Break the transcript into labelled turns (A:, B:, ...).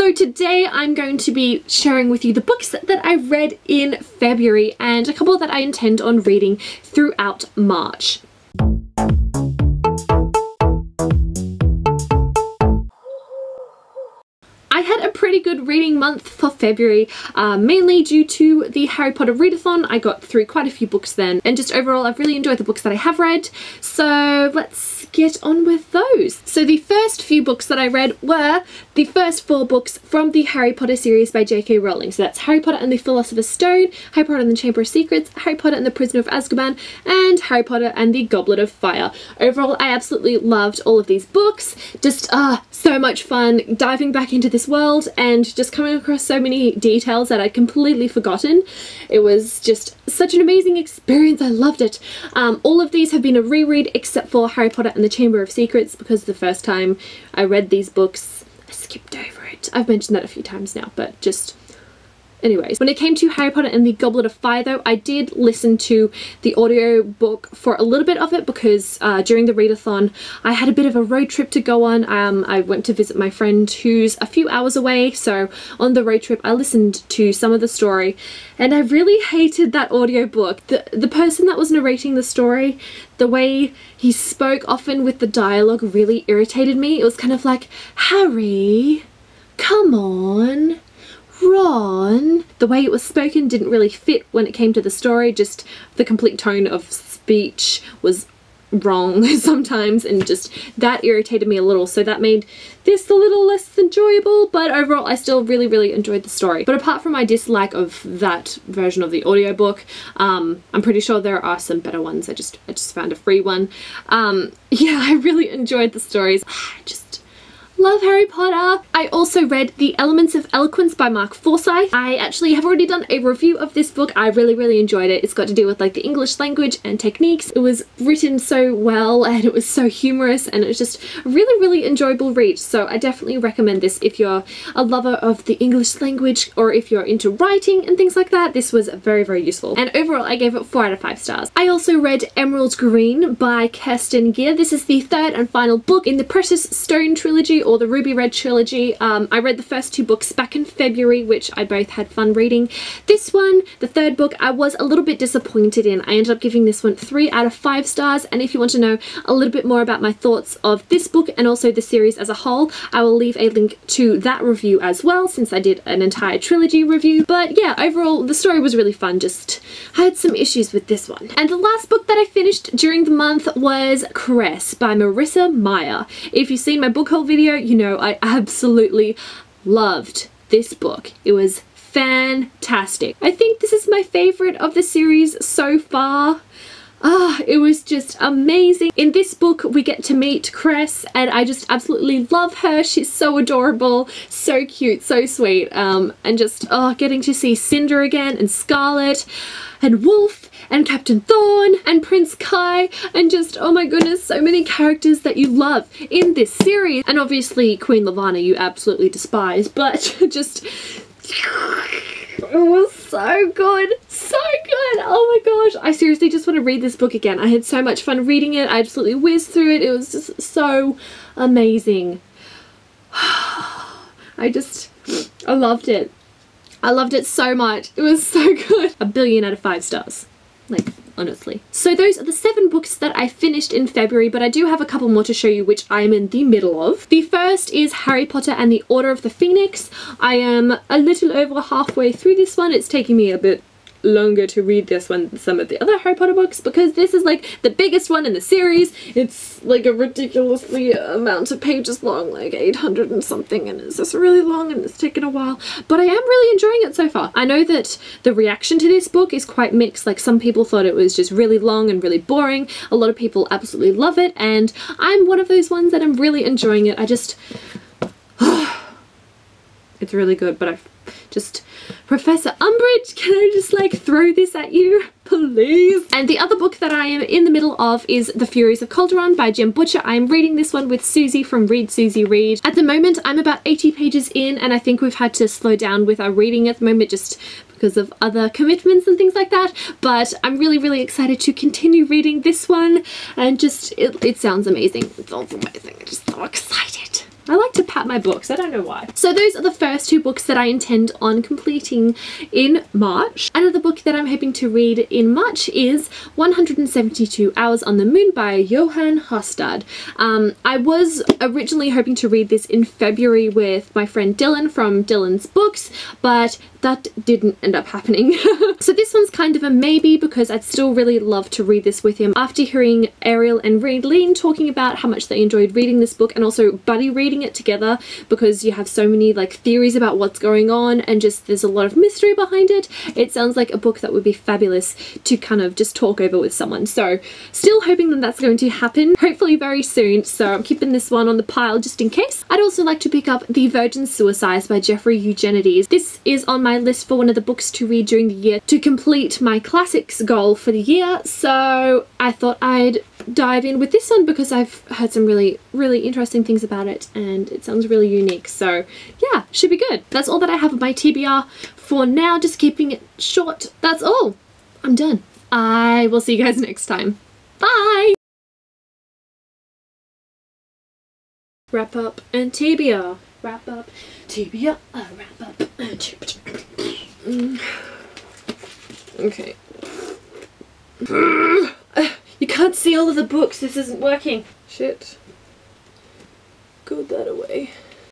A: So today I'm going to be sharing with you the books that I read in February and a couple that I intend on reading throughout March. I had a pretty good reading month for February, mainly due to the Harry Potter readathon. I got through quite a few books then, and just overall I've really enjoyed the books that I have read, so let's get on with those. So the first few books that I read were the first 4 books from the Harry Potter series by J.K. Rowling. So that's Harry Potter and the Philosopher's Stone, Harry Potter and the Chamber of Secrets, Harry Potter and the Prisoner of Azkaban, and Harry Potter and the Goblet of Fire. Overall, I absolutely loved all of these books. Just so much fun diving back into this world and just coming across so many details that I'd completely forgotten. It was just such an amazing experience. I loved it. All of these have been a reread except for Harry Potter and the Chamber of Secrets, because the first time I read these books I skipped over it. I've mentioned that a few times now, but just anyways. When it came to Harry Potter and the Goblet of Fire though, I did listen to the audio book for a little bit of it because during the readathon I had a bit of a road trip to go on. I went to visit my friend who's a few hours away, so on the road trip I listened to some of the story and I really hated that audio book. The person that was narrating the story, the way he spoke often with the dialogue really irritated me. It was kind of like, Harry, come on. Ron. The way it was spoken didn't really fit when it came to the story, just the complete tone of speech was wrong sometimes, and just that irritated me a little, so that made this a little less enjoyable, but overall I still really enjoyed the story. But apart from my dislike of that version of the audiobook, I'm pretty sure there are some better ones. I just found a free one. Yeah, I really enjoyed the stories. I just love Harry Potter. I also read The Elements of Eloquence by Mark Forsyth. I actually have already done a review of this book. I really enjoyed it. It's got to do with like the English language and techniques. It was written so well and it was so humorous and it was just a really enjoyable read. So I definitely recommend this if you're a lover of the English language or if you're into writing and things like that. This was very useful. And overall I gave it 4 out of 5 stars. I also read Emerald Green by Kirsten Gier. This is the 3rd and final book in the Precious Stone trilogy, or the Ruby Red trilogy. I read the first 2 books back in February, which I both had fun reading. This one, the 3rd book, I was a little bit disappointed in. I ended up giving this one 3 out of 5 stars, and if you want to know a little bit more about my thoughts of this book and also the series as a whole, I will leave a link to that review as well, since I did an entire trilogy review. But yeah, overall the story was really fun, just I had some issues with this one. And the last book that I finished during the month was Cress by Marissa Meyer. If you've seen my book haul video, you know I absolutely loved this book. It was fantastic. I think this is my favorite of the series so far. It was just amazing. In this book we get to meet Cress and I just absolutely love her. She's so adorable, so cute, so sweet, and just getting to see Cinder again, and Scarlet, and Wolf, and Captain Thorn, and Prince Kai, and just, oh my goodness, so many characters that you love in this series. And obviously Queen Lavanna you absolutely despise, but just it was so good, so good. Oh my gosh, I seriously just want to read this book again. I had so much fun reading it. I absolutely whizzed through it. It was just so amazing. I loved it. I loved it so much. It was so good. 1 billion out of 5 stars. Like, honestly. So those are the 7 books that I finished in February, but I do have a couple more to show you which I'm in the middle of. The first is Harry Potter and the Order of the Phoenix. I am a little over halfway through this one. It's taking me a bit longer to read this one than some of the other Harry Potter books because this is like the biggest one in the series. It's like a ridiculously amount of pages long, like 800 and something, and it's just really long and it's taken a while, but I am really enjoying it so far. I know that the reaction to this book is quite mixed. Like, some people thought it was just really long and really boring. A lot of people absolutely love it, and I'm one of those ones that I'm really enjoying it. I just it's really good, but I've just, Professor Umbridge, can I just like throw this at you, please? And the other book that I am in the middle of is The Furies of Calderon by Jem Butcher. I am reading this one with Susie from Read Susie Read. At the moment I'm about 80 pages in, and I think we've had to slow down with our reading at the moment just because of other commitments and things like that, but I'm really excited to continue reading this one, and just it sounds amazing. It sounds amazing. I'm just so excited. I like to pat my books, I don't know why. So those are the first 2 books that I intend on completing in March. Another book that I'm hoping to read in March is 172 Hours on the Moon by Johan Hastad. I was originally hoping to read this in February with my friend Dylan from Dylan's Books, but that didn't end up happening. So this one's kind of a maybe because I'd still really love to read this with him. After hearing Ariel and Raylene talking about how much they enjoyed reading this book and also buddy reading it together because you have so many like theories about what's going on and just there's a lot of mystery behind it, it sounds like a book that would be fabulous to kind of just talk over with someone. So still hoping that that's going to happen, hopefully very soon. So I'm keeping this one on the pile just in case. I'd also like to pick up The Virgin Suicides by Jeffrey Eugenides. This is on my list for one of the books to read during the year to complete my classics goal for the year, so I thought I'd dive in with this one because I've heard some really interesting things about it and it sounds really unique. So yeah, should be good. That's all that I have of my TBR for now, just keeping it short. That's all. I'm done. I will see you guys next time. Bye! Wrap up and TBR. Wrap up, TBR, wrap up, okay. You can't see all of the books, this isn't working. Shit. Go that away.